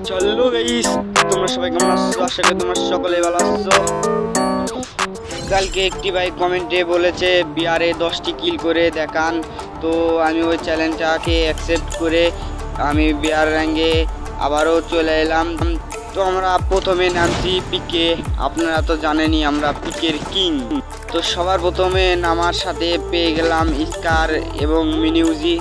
চলো গাইস, তোমরা সবাই কেমন আছো? আশা করি তোমরা সকলে ভালো আছো। কালকে একটি ভাই কমেন্টে বলেছে বিয়ারে 10টি কিল করে দেখান, তো আমি ওই চ্যালেঞ্জটাকে অ্যাকসেপ্ট করে আমি বিয়ার র্যাঙ্কে আবারও চলে এলাম। তো আমরা প্রথমে নামছি পিকে। আপনারা তো জানেনই আমরা পিকের কিং। তো সবার প্রথমে নামার সাথে পেয়ে গেলাম স্কার এবং মিনিউজি।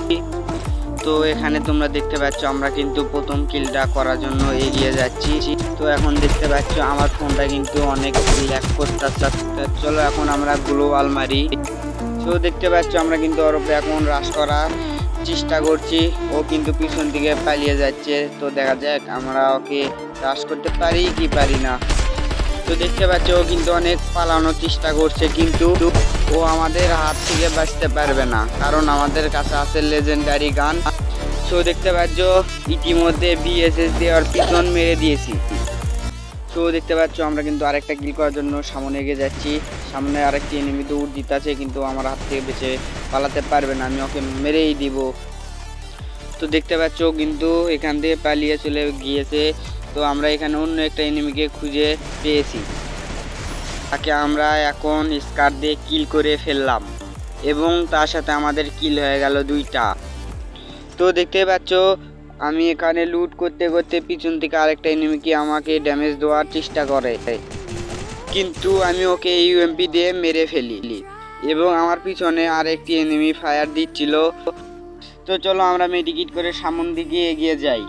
তো এখানে তোমরা দেখতে পাচ্ছ আমরা কিন্তু প্রথম কিলটা করার জন্য এগিয়ে যাচ্ছি। তো এখন দেখতে পাচ্ছ আমার ফোনটা কিন্তু অনেক ল্যাগ করতেছে। চলো এখন আমরা গ্লোবাল মারি। তো দেখতে পাচ্ছ আমরা কিন্তু ওর উপরে এখন রাশ করার চেষ্টা করছি, ও কিন্তু পিছন দিকে পালিয়ে যাচ্ছে। তো দেখা যাক আমরা ওকে রাশ করতে পারি কি পারি না। তো দেখতে পাচ্ছ ও কিন্তু অনেক পালানোর চেষ্টা করছে, কিন্তু ও আমাদের হাত থেকে বাঁচতে পারবে না, কারণ আমাদের কাছে আছে লেজেন্ডারি গান। তো দেখতে পাচ্ছ ইতিমধ্যে বিএসএস দিয়ে ওর পিছন মেরে দিয়েছি। তো দেখতে পাচ্ছ আমরা কিন্তু আরেকটা কিল করার জন্য সামনে এগিয়ে যাচ্ছি। সামনে আরেকটি এনিমি দৌড় দিতে আছে, কিন্তু আমার হাত থেকে বেঁচে পালাতে পারবে না, আমি ওকে মেরেই দিব। তো দেখতে পাচ্ছ কিন্তু এখান থেকে পালিয়ে চলে গিয়েছে। তো আমরা এখানে অন্য একটা এনিমিকে খুঁজে পেয়েছি, তাকে আমরা এখন স্কার দিয়ে কিল করে ফেললাম এবং তার সাথে আমাদের কিল হয়ে গেল 2টা। তো দেখতে পাচ্ছ আমি এখানে লুট করতে করতে পিছন থেকে আরেকটা এনিমিকে আমাকে ড্যামেজ দেওয়ার চেষ্টা করে, কিন্তু আমি ওকে ইউএমপি দিয়ে মেরে ফেলি এবং আমার পিছনে আরেকটি এনিমি ফায়ার দিচ্ছিল। তো চলো আমরা মেডিকেট করে সামন দিকে এগিয়ে যাই।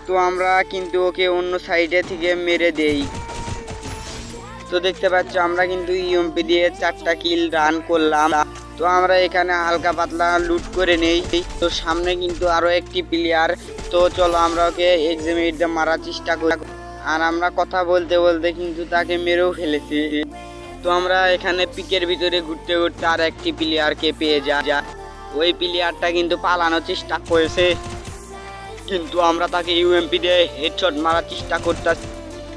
তো আমরা কিন্তু ওকে অন্য সাইডে থেকে মেরে দেই। তো দেখতে পাচ্ছ আমরা কিন্তু ইউএমপি দিয়ে 4টা কিল রান করলাম। তো আমরা এখানে হালকা পাতলা লুট করে নেই। তো সামনে কিন্তু আরো একটি প্লেয়ার। তো চলো আমরা ওকে এক্সামিট দিয়ে মারার চেষ্টা করি, আর আমরা কথা বলতে বলতে কিন্তু তাকে মেরেও ফেলেছি। তো আমরা এখানে পিকের ভিতরে ঘুরতে ঘুরতে আর একটি প্লেয়ারকে পেয়ে যাই। ওই প্লেয়ারটা কিন্তু পালানোর চেষ্টা করেছে, কিন্তু আমরা তাকে ইউএমপি দিয়ে হেডশট মারার চেষ্টা করতেছি।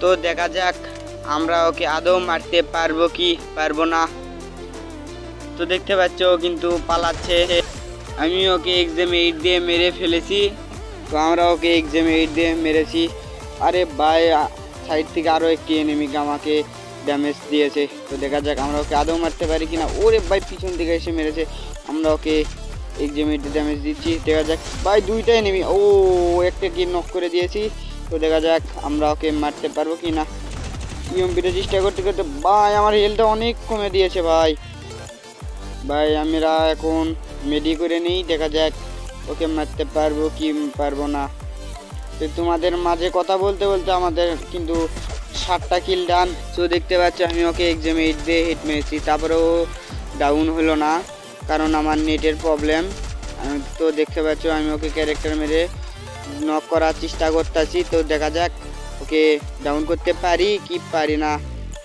তো দেখা যাক আমরা ওকে আদৌ মারতে পারবো কি পারবো না। তো দেখতে পাচ্ছ ও কিন্তু পালাচ্ছে, আমি ওকে এক্সাম 8 দিয়ে মেরে ফেলেছি। তো আমরা ওকে এক্সাম 8 দিয়ে মেরেছি। আরে ভাই সাইড থেকে আরও একটি এনিমি আমাকে ড্যামেজ দিয়েছে। তো দেখা যাক আমরা ওকে আদৌ মারতে পারি কিনা। ওরে ভাই পিছন থেকে এসে মেরেছে, আমরা ওকে এক্সাম 8 দিয়ে ড্যামেজ দিচ্ছি। দেখা যাক ভাই 2টা এনিমি, ও একটা কি নক করে দিয়েছি। তো দেখা যাক আমরা ওকে মারতে পারবো কি না। ইউএমপিটা চেষ্টা করতে করতে ভাই আমার হেলথটা অনেক কমে দিয়েছে। ভাই আমরা এখন মেডি করে নিই, দেখা যাক ওকে মারতে পারবো কি পারবো না। তো তোমাদের মাঝে কথা বলতে বলতে আমাদের কিন্তু 7টা কিল ডান। তো দেখতে পাচ্ছ আমি ওকে এক্সাম 8 দিয়ে হিট মেরেছি, তারপরেও ডাউন হলো না, কারণ আমার নেটের প্রবলেম। তো দেখতে পাচ্ছ আমি ওকে ক্যারেক্টার মেরে নক করার চেষ্টা করতেছি। তো দেখা যাক ওকে ডাউন করতে পারি কি পারি না।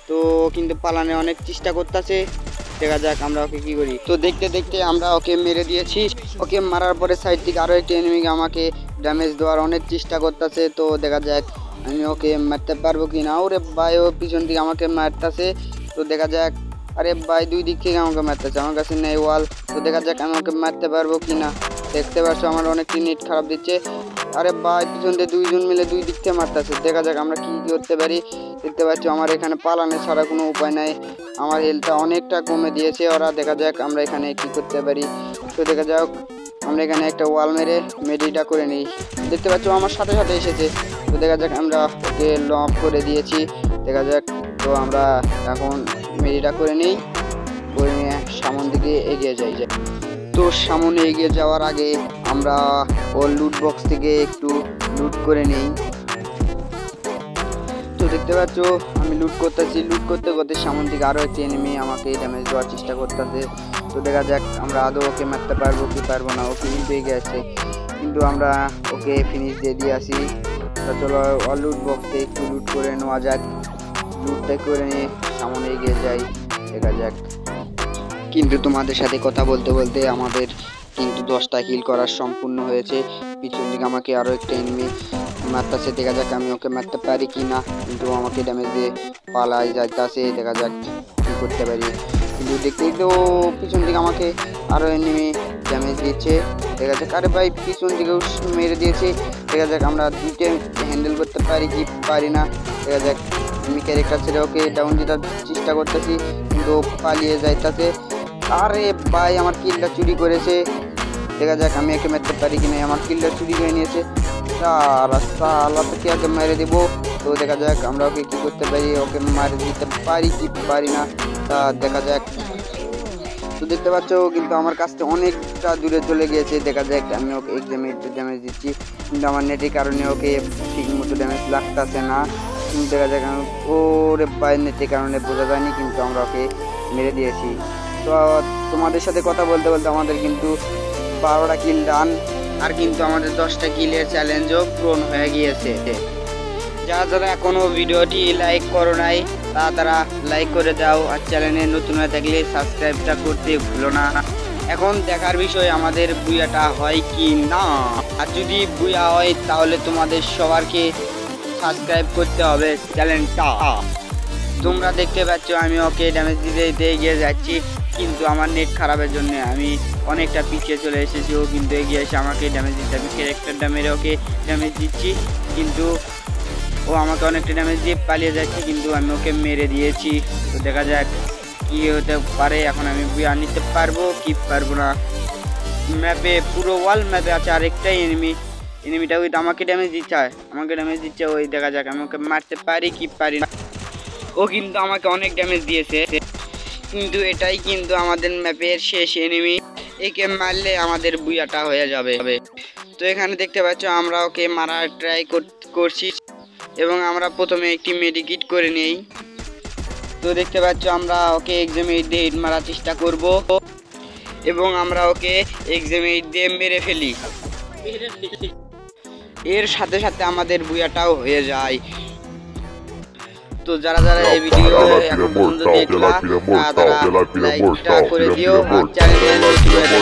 তো কিন্তু পালানে অনেক চেষ্টা করতেছে, দেখা যাক আমরা ওকে কি করি। তো দেখতে দেখতে আমরা ওকে মেরে দিয়েছি। ওকে মারার পরে সাইড থেকে আরও একটি এনিমি আমাকে ড্যামেজ দেওয়ার অনেক চেষ্টা করতেছে। তো দেখা যাক আমি ওকে মারতে পারবো কি না। ওরে ভাই ও পিছন দিকে আমাকে মারতেছে। তো দেখা যাক, আরে ভাই 2 দিক থেকে আমাকে মারতেছে, আমার কাছে নেই ওয়াল। তো দেখা যাক আমি ওকে মারতে পারবো কি না। দেখতে পাচ্ছ আমার অনেকটি নেট খারাপ দিচ্ছে। আরে ভাই পিছন দিয়ে 2 জন মিলে 2 দিক থেকে মারতেছে, দেখা যাক আমরা কি করতে পারি। দেখতে পাচ্ছ আমার এখানে পালানো ছাড়া কোনো উপায় নাই, আমার হেলথটা অনেকটা কমে দিয়েছে ওরা। দেখা যাক আমরা এখানে কি করতে পারি। তো দেখা যাক আমরা এখানে একটা ওয়াল মেরে মেডিটা করে নিই। দেখতে পাচ্ছ আমার সাথে সাথে এসেছে। তো দেখা যাক আমরা ওকে লক করে দিয়েছি, দেখা যাক। তো আমরা এখন মেডিটা করে নিই, করে নিয়ে সামন দিকে এগিয়ে যাই। তো সামনে এগিয়ে যাওয়ার আগে আমরা ওর লুট বক্স থেকে একটু লুট করে নিই। তো দেখতে পাচ্ছ আমি লুট করতেছি, লুট করতে করতে সামন থেকে আরও একটি এনিমি আমাকে ড্যামেজ দেওয়ার চেষ্টা করতেছে। তো দেখা যাক আমরা আদৌ ওকে মারতে পারবো কি পারবো না। ও ফিনিশ পেয়ে গেছে, কিন্তু আমরা ওকে ফিনিশ দিয়ে আসি। তো চলো ওর লুট বক্সে একটু লুট করে নেওয়া যাক। লুটটা করে নিয়ে সামনে এগিয়ে যাই, দেখা যাক। কিন্তু তোমাদের সাথে কথা বলতে বলতে আমাদের কিন্তু 10টা কিল করার সম্পূর্ণ হয়েছে। পিছন দিকে আমাকে আরও একটা এনিমি মারতেছে, দেখা যাক আমি ওকে মারতে পারি কি না। কিন্তু আমাকে ড্যামেজ দিয়ে পালাই যাইতেছে, দেখা যাক কী করতে পারি। কিন্তু দেখতে দেখতে ও পিছন দিকে আমাকে আরও এনিমি ড্যামেজ দিচ্ছে। দেখা যাক, আরে ভাই পিছন দিকেও মেরে দিয়েছে। দেখা যাক আমরা দুইটা হ্যান্ডেল করতে পারি কি পারি না। দেখা যাক, আমি ক্যারেক্টার ছেড়ে ওকে ডাউন দিতে চেষ্টা করতেছি, কিন্তু পালিয়ে যাইতেছে। আরে ভাই আমার কিলটা চুরি করেছে। দেখা যাক আমি একে মারতে পারি কি না। আমার কিলটা চুরি করে নিয়েছে। রাস্তা আল্লাহকে আগে মেরে দেবো। তো দেখা যাক আমরা ওকে কী করতে পারি, ওকে মারে দিতে পারি কি পারি না। তা দেখা যাক। তো দেখতে পাচ্ছ কিন্তু আমার কাছ থেকে অনেকটা দূরে চলে গিয়েছে। দেখা যাক, আমি ওকে ড্যামেজ দিচ্ছি, কিন্তু আমার নেটের কারণে ওকে ঠিক মতো ড্যামেজ লাগতেছে না। কিন্তু দেখা যাক, ওরে বাইরে নেটের কারণে বোঝা যায়নি, কিন্তু আমরা ওকে মেরে দিয়েছি। তো তোমাদের সাথে কথা বলতে বলতে আমাদের কিন্তু 12টা কিল ডান, আর কিন্তু আমাদের 10টা কিলের চ্যালেঞ্জও পূরণ হয়ে গিয়েছে। যারা যারা এখনও ভিডিওটি লাইক করো নাই তারা লাইক করে দাও, আর চ্যানেলে নতুন হয়ে থাকলে সাবস্ক্রাইবটা করতে ভুলো না। এখন দেখার বিষয় আমাদের বুয়াটা হয় কি না। আর যদি বুয়া হয় তাহলে তোমাদের সবারকে সাবস্ক্রাইব করতে হবে চ্যানেলটা। তোমরা দেখতে পাচ্ছ আমি ওকে ড্যামেজ দিতে এগিয়ে যাচ্ছি, কিন্তু আমার নেট খারাপের জন্য আমি অনেকটা পিছিয়ে চলে এসেছি। ও কিন্তু এগিয়ে এসে আমাকে ড্যামেজ দিতে, আমি ক্যারেক্টারটা মেরে ওকে ড্যামেজ দিচ্ছি, কিন্তু ও আমাকে অনেকটা ড্যামেজ দিয়ে পালিয়ে যাচ্ছে, কিন্তু আমি ওকে মেরে দিয়েছি। তো দেখা যাক কী হতে পারে। এখন আমি বুয়া নিতে পারবো কি পারবো না। ম্যাপে পুরো ওয়াল ম্যাপে আছে আরেকটাই এনিমিটা ওই আমাকে ড্যামেজ দিচ্ছে ওই। দেখা যাক আমি ওকে মারতে পারি কি পারি না। ও কিন্তু আমাকে অনেক ড্যামেজ দিয়েছে, কিন্তু এটাই কিন্তু আমাদের ম্যাপের শেষ এনিমি। একে মারলে আমাদের বুয়াটা হয়ে যাবে। তো এখানে দেখতে পাচ্ছ আমরা ওকে মারার ট্রাই করছি, এবং আমরা প্রথমে একটি মেডিকিট করে নেই। তো দেখতে পাচ্ছ আমরা ওকে এক্সামেট দিয়ে হিট মারার চেষ্টা করব, এবং আমরা ওকে এক্সামেট দিয়ে মেরে ফেলি। এর সাথে সাথে আমাদের বুয়াটাও হয়ে যায়। তো যারা যারা এই ভিডিও এখন পর্যন্ত দেখলা তারা লাইকটা করে দিও, আর চ্যানেলে